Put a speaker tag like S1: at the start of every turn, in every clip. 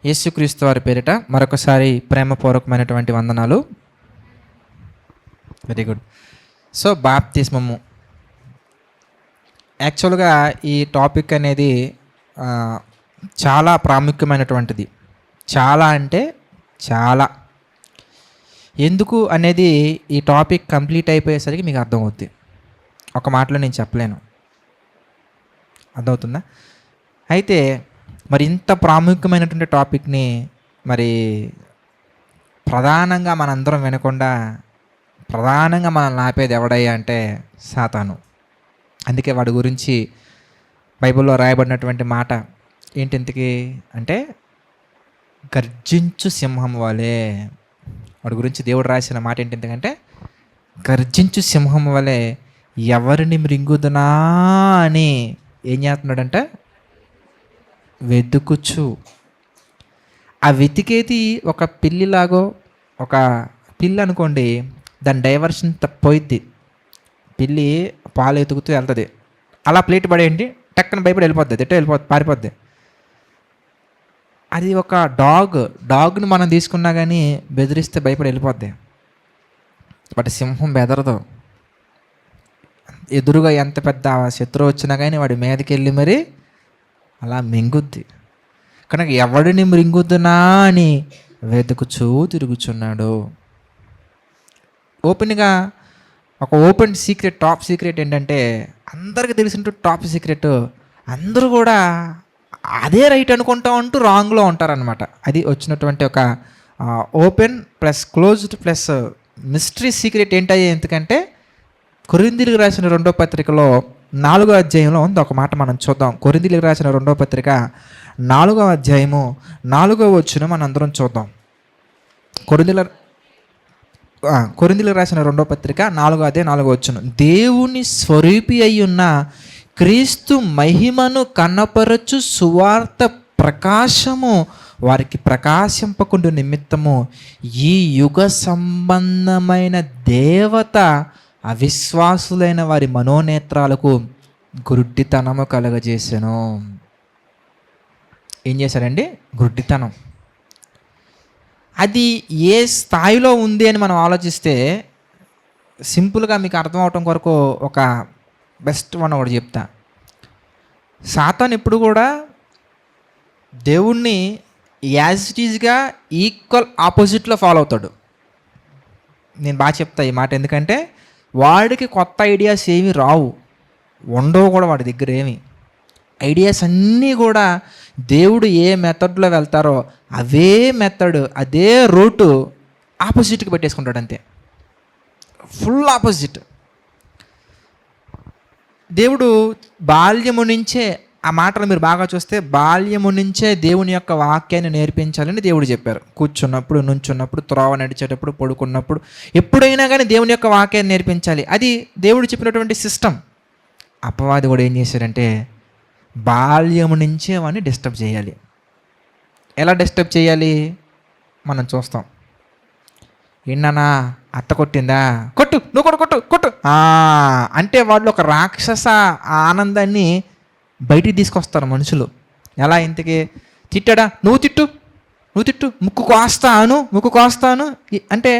S1: యేసుక్రీస్తు వారి పేరిట మరొకసారి ప్రేమపూర్వకమైనటువంటి వందనాలు. Very good. సో బాప్తిస్మము యాక్చువల్గా ఈ టాపిక్ అనేది చాలా ప్రాముఖ్యమైనటువంటిది. చాలా అంటే చాలా. ఎందుకు అనేది ఈ టాపిక్ కంప్లీట్ అయిపోయేసరికి మీకు అర్థమవుద్ది. ఒక మాటలో నేను చెప్పలేను. అర్థమవుతుందా? అయితే మరి ఇంత ప్రాముఖ్యమైనటువంటి టాపిక్ని మరి ప్రధానంగా మనందరం వినకుండా ప్రధానంగా మనల్ని ఆపేది ఎవడయ్యా అంటే సాతాను. అందుకే వాడి గురించి బైబిల్లో రాయబడినటువంటి మాట ఏంటింతకి అంటే గర్జించు సింహం వలె. వాడి గురించి దేవుడు రాసిన మాట ఏంటింతకంటే గర్జించు సింహం వలె ఎవరిని మృంగుదునా అని ఏం చేస్తున్నాడంటే వెతుకుచు. ఆ వెతికేది ఒక పిల్లిలాగో, ఒక పిల్లి అనుకోండి, దాని డైవర్షన్ తప్పోయిద్ది. పిల్లి పాలు ఎతుకుతూ వెళ్తుంది, అలా ప్లేట్ పడేయండి, టక్కన భయపడి వెళ్ళిపోద్ది, ఎట్టో వెళ్ళిపోద్ది, పారిపోద్ది. అది ఒక డాగ్ని మనం తీసుకున్నా కానీ బెదిరిస్తే భయపడి వెళ్ళిపోద్ది. బట్ సింహం బెదరదు. ఎదురుగా ఎంత పెద్ద శత్రువు వచ్చినా కానీ వాడి మీదకి వెళ్ళి మరి అలా మింగుద్ది. కనుక ఎవడిని మృంగుద్దునా అని వెతుకుచూ తిరుగుచున్నాడు. ఓపెన్గా ఒక ఓపెన్ సీక్రెట్, టాప్ సీక్రెట్ ఏంటంటే అందరికీ తెలిసిన టాప్ సీక్రెట్, అందరూ కూడా అదే రైట్ అనుకుంటా ఉంటూ రాంగ్లో ఉంటారనమాట. అది వచ్చినటువంటి ఒక open plus closed plus mystery secret ఏంటయ్యే. ఎందుకంటే కొరింథీయులకు రాసిన 2వ పత్రికలో 4వ అధ్యాయంలో ఉంది. ఒక మాట మనం చూద్దాం. కొరింథీయులకు రాసిన 2వ పత్రిక 4వ అధ్యాయము 4వ వచనం మనం అందరం చూద్దాం. కొరింథీయులకు రాసిన 2వ పత్రిక 4వ అధ్యాయం 4వ వచనం. దేవుని స్వరూపి అయి ఉన్న క్రీస్తు మహిమను కనపరచు సువార్త ప్రకాశము వారికి ప్రకాశింపకుండు నిమిత్తము ఈ యుగ సంబంధమైన దేవత అవిశ్వాసులైన వారి మనోనేత్రాలకు గుడ్డితనము కలగజేసెను. ఏం చేశారండి? గుడ్డితనం. అది ఏ స్థాయిలో ఉంది అని మనం ఆలోచిస్తే సింపుల్గా మీకు అర్థం అవటం కొరకు ఒక బెస్ట్ వన్ ఒకటి చెప్తా. సాతాను ఎప్పుడు కూడా దేవుణ్ణి యాజ్ ఇట్ ఈజ్గా ఈక్వల్ ఆపోజిట్లో ఫాలో అవుతాడు. నేను బాగా చెప్తా ఈ మాట, ఎందుకంటే వాడికి కొత్త ఐడియాస్ ఏమి రావు, ఉండవు కూడా వాడి దగ్గర ఏమి. ఐడియాస్ అన్నీ కూడా దేవుడు ఏ మెథడ్లో వెళ్తారో అవే మెథడ్, అదే రూటు ఆపోజిట్కి పెట్టేసుకుంటాడు, అంతే. Full opposite. దేవుడు బాల్యము నుంచే, ఆ మాటలు మీరు బాగా చూస్తే బాల్యము నుంచే దేవుని యొక్క వాక్యాన్ని నేర్పించాలని దేవుడు చెప్పారు. కూర్చున్నప్పుడు, నుంచున్నప్పుడు, త్రోవ నడిచేటప్పుడు, పడుకున్నప్పుడు, ఎప్పుడైనా కానీ దేవుని యొక్క వాక్యాన్ని నేర్పించాలి. అది దేవుడు చెప్పినటువంటి సిస్టమ్. అపవాది కూడా ఏం చేశారంటే బాల్యము నుంచే వాడిని డిస్టర్బ్ చేయాలి. ఎలా డిస్టర్బ్ చేయాలి మనం చూస్తాం. ఏంటన్నా అత్త కొట్టిందా, కొట్టు, నువ్వు కూడా కొట్టు కొట్టు అంటే వాళ్ళు ఒక రాక్షస ఆనందాన్ని బయటికి తీసుకొస్తారు మనుషులు. ఎలా? ఇంతకీ తిట్టాడా, నువ్వు తిట్టు, ముక్కు కోస్తాను అంటే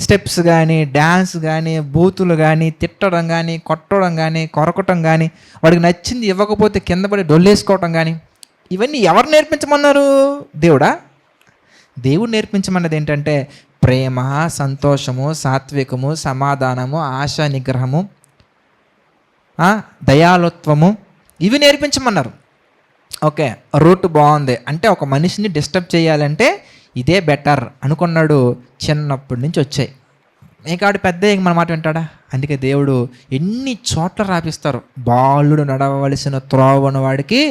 S1: స్టెప్స్ కానీ, డ్యాన్స్ కానీ, బూతులు కానీ, తిట్టడం కానీ, కొట్టడం కానీ, కొరకటం కానీ, వాడికి నచ్చింది ఇవ్వకపోతే కింద పడి డొల్లేసుకోవటం కానీ, ఇవన్నీ ఎవరు నేర్పించమన్నారు? దేవుడా? దేవుడు నేర్పించమన్నది ఏంటంటే ప్రేమ, సంతోషము, సాత్వికము, సమాధానము, ఆశా నిగ్రహము, దయాళుత్వము, ఇవి నేర్పించమన్నారు. ఓకే, రూట్ బాగుంది. అంటే ఒక మనిషిని డిస్టర్బ్ చేయాలంటే ఇదే బెటర్ అనుకున్నాడు. చిన్నప్పటి నుంచి వచ్చాయి. మీకాడు పెద్ద మన మాట వింటాడా? అందుకే దేవుడు ఎన్ని చోట్ల రాపిస్తారు. బాలుడు నడవవలసిన త్రోవను వాడికి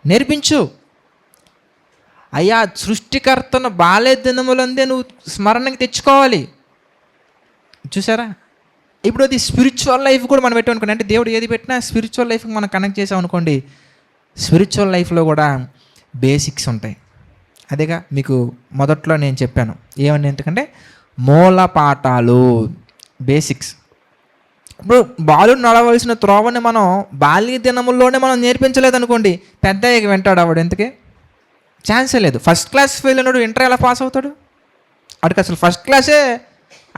S1: నేర్పించు. అయ్యా, సృష్టికర్తను బాల్య దినములందే నువ్వు స్మరణకి తెచ్చుకోవాలి. చూసారా? ఇప్పుడు అది స్పిరిచువల్ లైఫ్ కూడా మనం పెట్టామనుకోండి, అంటే దేవుడు ఏది పెట్టినా స్పిరిచువల్ లైఫ్కి మనం కనెక్ట్ చేసాం అనుకోండి, స్పిరిచువల్ లైఫ్లో కూడా బేసిక్స్ ఉంటాయి. అదేగా మీకు మొదట్లో నేను చెప్పాను ఏమని, ఎందుకంటే మూల పాఠాలు, బేసిక్స్. ఇప్పుడు బాలుడు నడవలసిన త్రోవని మనం బాల్య దినముల్లోనే మనం నేర్పించలేదనుకోండి, పెద్ద వెంటాడు ఆవిడ. ఎందుకే ఛాన్సే లేదు. ఫస్ట్ క్లాస్ ఫెయిల్ అయినాడు ఇంటర్ ఎలా పాస్ అవుతాడు? వాడికి అసలు ఫస్ట్ క్లాసే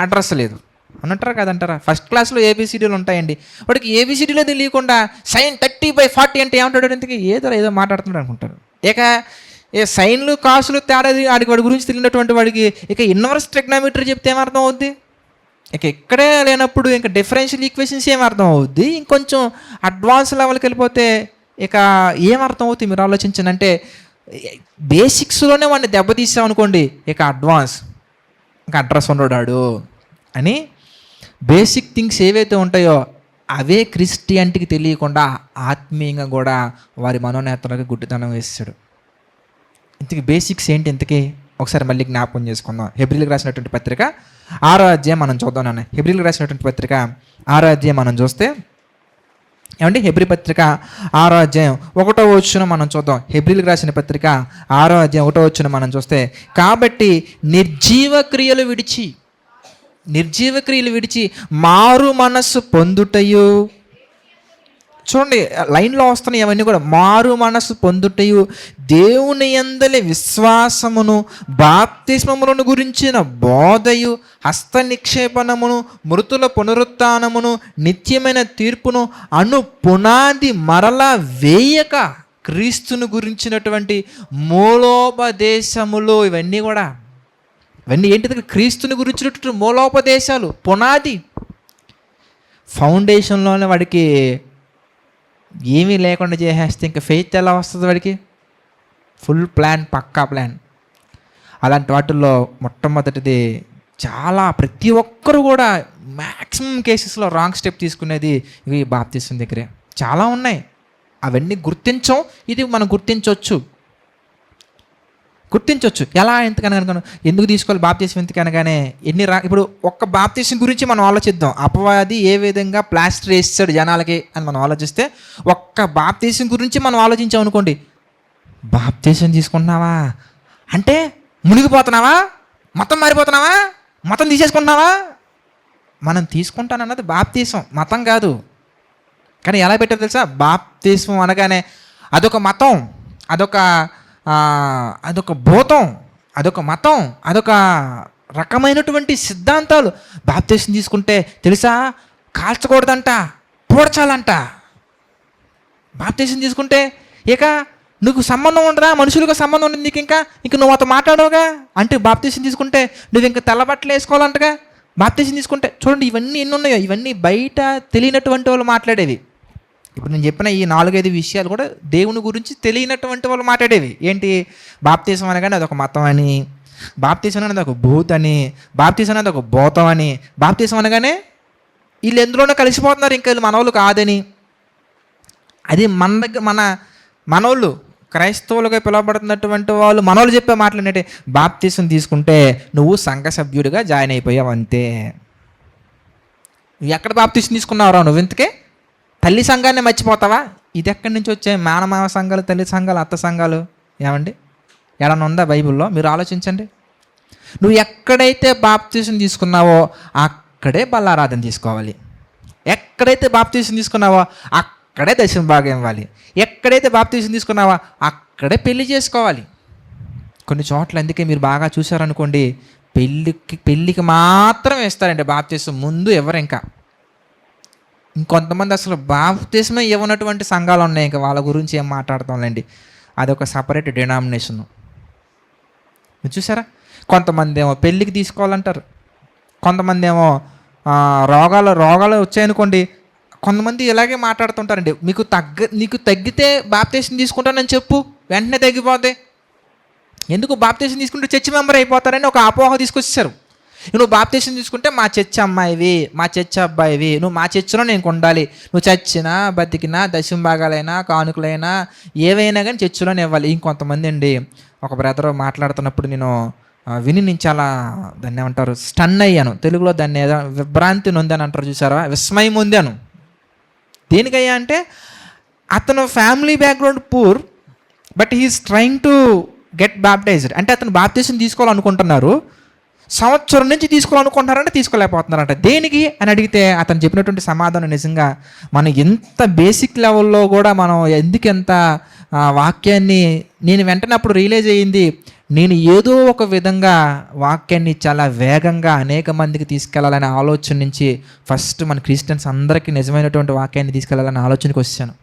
S1: అడ్రస్ లేదు అనంటారా కదంటారా? ఫస్ట్ క్లాస్లో ఏబిసిడీలు ఉంటాయండి, వాడికి ఏబిసిడీలో తెలియకుండా sin 30/40 అంటే ఏమంటాడు? ఇంతకీ ఏదో మాట్లాడుతున్నాడు అనుకుంటారు. ఇక ఏ సైన్లు కాసులు తేడా వాడి గురించి తెలియనటువంటి వాడికి ఇక ఇన్వర్స్ ట్రిగ్నోమెట్రీ చెప్తే ఏమర్థం అవుద్ది? ఇక ఇక్కడే లేనప్పుడు ఇంకా డిఫరెన్షియల్ ఈక్వేషన్స్ ఏమర్థం అవుద్ది? ఇంకొంచెం అడ్వాన్స్ లెవెల్కి వెళ్ళిపోతే ఇక ఏమర్థం అవుతుంది? మీరు ఆలోచించండి. అంటే బేసిక్స్లోనే వాడిని దెబ్బతీసామనుకోండి, ఇక అడ్వాన్స్ ఇంకా అడ్రస్ ఉండడాడు అని బేసిక్ థింగ్స్ ఏవైతే ఉంటాయో అవే క్రిస్టియానిటీకి తెలియకుండా ఆత్మీయంగా కూడా వారి మనోనేతలకు గుడ్డితనం వేస్తాడు. ఇంతకీ బేసిక్స్ ఏంటి? ఇంతకీ ఒకసారి మళ్ళీ జ్ఞాపకం చేసుకుందాం. హెబ్రీలకు రాసినటువంటి పత్రిక 6వ అధ్యాయం మనం చూద్దాం నాన్న. హెబ్రీలకు రాసినటువంటి పత్రిక 6వ అధ్యాయం మనం చూస్తే ఏమండి, హెబ్రీ పత్రిక 6వ అధ్యాయం 1వ వచనం మనం చూద్దాం. హెబ్రీలకు రాసిన పత్రిక 6వ అధ్యాయం 1వ వచనం మనం చూస్తే, కాబట్టి నిర్జీవ క్రియలు విడిచి మారు మనస్సు పొందుటయు, చూడండి లైన్లో వస్తున్నాయి అవన్నీ కూడా, మారు మనస్సు పొందుటయు దేవుని యందలి విశ్వాసమును బాప్తిస్మములను గురించిన బోధయు హస్త నిక్షేపణమును మృతుల పునరుత్థానమును నిత్యమైన తీర్పును అను పునాది మరలా వేయక క్రీస్తును గురించినటువంటి మూలోపదేశములు, ఇవన్నీ ఏంటి? క్రీస్తుని గురించినటువంటి మూలోపదేశాలు, పునాది. ఫౌండేషన్లోనే వాడికి ఏమీ లేకుండా చేసేస్తే ఇంకా ఫెయిత్ ఎలా వస్తుంది వాడికి? ఫుల్ ప్లాన్, పక్కా ప్లాన్. అలాంటి వాటిల్లో మొట్టమొదటిది చాలా ప్రతి ఒక్కరు కూడా మ్యాక్సిమం కేసెస్లో రాంగ్ స్టెప్ తీసుకునేది ఇవి బాప్తిసం దగ్గరే. చాలా ఉన్నాయి, అవన్నీ గుర్తించం. ఇది మనం గుర్తించవచ్చు. ఎలా? ఎంతకనగా ఎందుకు తీసుకోవాలి బాప్తిసం? ఎందుకనగానే ఇప్పుడు ఒక్క బాప్తిసం గురించి మనం ఆలోచిద్దాం. అపవాది ఏ విధంగా ప్లాస్టర్ వేస్తాడు జనాలకి అని మనం ఆలోచిస్తే, ఒక్క బాప్తిసం గురించి మనం ఆలోచించాం అనుకోండి, బాప్తిసం తీసుకుంటున్నావా అంటే మునిగిపోతున్నావా? మతం మారిపోతున్నావా? మతం తీసేసుకుంటున్నావా? మనం తీసుకుంటానన్నది బాప్తిసం, మతం కాదు. కానీ ఎలా పెట్టారు తెలుసా? బాప్తిసం అనగానే అదొక మతం, అదొక భూతం, అదొక మతం, అదొక రకమైనటువంటి సిద్ధాంతాలు. బాప్తిసం తీసుకుంటే తెలుసా కాల్చకూడదంట, పూడ్చాలంట. బాప్తిసం తీసుకుంటే ఇక నువ్వు సంబంధం ఉండదా? మనుషులకు సంబంధం ఉండదు నీకు, ఇంకా నువ్వు అతను మాట్లాడవుగా. అంటే బాప్తిసం తీసుకుంటే నువ్వు ఇంకా తెల్లబట్టలు వేసుకోవాలంటగా. బాప్తిసం తీసుకుంటే చూడండి ఇవన్నీ ఎన్ని ఉన్నాయో, ఇవన్నీ బయట తెలియనటువంటి వాళ్ళు మాట్లాడేవి. ఇప్పుడు నేను చెప్పిన ఈ 4-5 విషయాలు కూడా దేవుని గురించి తెలియనటువంటి వాళ్ళు మాట్లాడేవి. ఏంటి? బాప్తిసం అనగానే అదొక మతం అని, బాప్తిసం అనేది ఒక భూత్ అని, బాప్తిసం అనేది ఒక భూతం అని, బాప్తిసం అనగానే వీళ్ళు ఎందులోనో కలిసిపోతున్నారు, ఇంకా వీళ్ళు మనోళ్ళు కాదని. అది మన మనోళ్ళు క్రైస్తవులుగా పిలువబడుతున్నటువంటి వాళ్ళు మనోళ్ళు చెప్పే మాటలు ఏంటంటే, బాప్తిసం తీసుకుంటే నువ్వు సంఘ సభ్యుడిగా జాయిన్ అయిపోయావు అంతే. నువ్వు ఎక్కడ బాప్తిసం తీసుకున్నావురా నువ్వు? ఇంతకే తల్లి సంఘాన్ని మర్చిపోతావా? ఇది ఎక్కడి నుంచి వచ్చాయి? మేనమామ సంఘాలు, తల్లి సంఘాలు, అత్త సంఘాలు. ఏమండి ఎడన్నా ఉందా బైబిల్లో? మీరు ఆలోచించండి. నువ్వు ఎక్కడైతే బాప్తిసం తీసుకున్నావో అక్కడే బల్లారాధన తీసుకోవాలి. ఎక్కడైతే బాప్తిసం తీసుకున్నావో అక్కడే దశమ భాగం ఇవ్వాలి. ఎక్కడైతే బాప్తిసం తీసుకున్నావో అక్కడే పెళ్లి చేసుకోవాలి. కొన్ని చోట్ల అందుకే మీరు బాగా చూసారనుకోండి, పెళ్ళికి మాత్రం వేస్తారండి బాప్తిసం, ముందు ఎవరు ఇంకా. ఇంకొంతమంది అసలు బాప్తిసమే ఇవ్వనటువంటి సంఘాలు ఉన్నాయి, ఇంకా వాళ్ళ గురించి ఏం మాట్లాడతాంలేండి. అదొక సపరేట్ డినామినేషను. మీరు చూసారా? కొంతమంది ఏమో పెళ్ళికి తీసుకోవాలంటారు, కొంతమంది ఏమో రోగాలు వచ్చాయనుకోండి, కొంతమంది ఇలాగే మాట్లాడుతుంటారండి. నీకు తగ్గితే బాప్తిసం తీసుకుంటానని చెప్పు, వెంటనే తగ్గిపోతే. ఎందుకు? బాప్తిసం తీసుకుంటే చర్చి మెంబర్ అయిపోతారని ఒక అపోహ తీసుకొచ్చేసారు. నువ్వు బాప్తిసం తీసుకుంటే మా చర్చి అమ్మాయివి, మా చర్చి అబ్బాయివి, నువ్వు మా చర్చిలో నేను ఉండాలి, నువ్వు చచ్చినా బతికినా దశమ భాగాలైనా కానుకలైనా ఏవైనా కానీ చర్చిలోనే ఇవ్వాలి. ఇంకొంతమంది అండి, ఒక బ్రదర్ మాట్లాడుతున్నప్పుడు నేను చాలా దాన్ని ఏమంటారు, స్టన్ అయ్యాను. తెలుగులో దాన్ని ఏదో విభ్రాంతి నొందని అంటారు చూసారా, విస్మయం పొందాను. దేనికయ్యా అంటే, అతను family background poor, but he's trying to get baptized. అంటే అతను బాప్టిజం తీసుకోవాలనుకుంటున్నారు, సంవత్సరం నుంచి తీసుకోవాలనుకుంటున్నారంటే తీసుకోలేకపోతున్నారంట. దేనికి అని అడిగితే అతను చెప్పినటువంటి సమాధానం నిజంగా మనం ఎంత బేసిక్ లెవెల్లో కూడా మనం ఎందుకు ఎంత ఆ వాక్యాన్ని నేను వెంటనే అప్పుడు రియలైజ్ అయ్యింది, నేను ఏదో ఒక విధంగా వాక్యాన్ని చాలా వేగంగా అనేక మందికి తీసుకెళ్లాలనే ఆలోచన నుంచి ఫస్ట్ మన క్రిస్టియన్స్ అందరికీ నిజమైనటువంటి వాక్యాన్ని తీసుకెళ్లాలనే ఆలోచనకి వచ్చాను.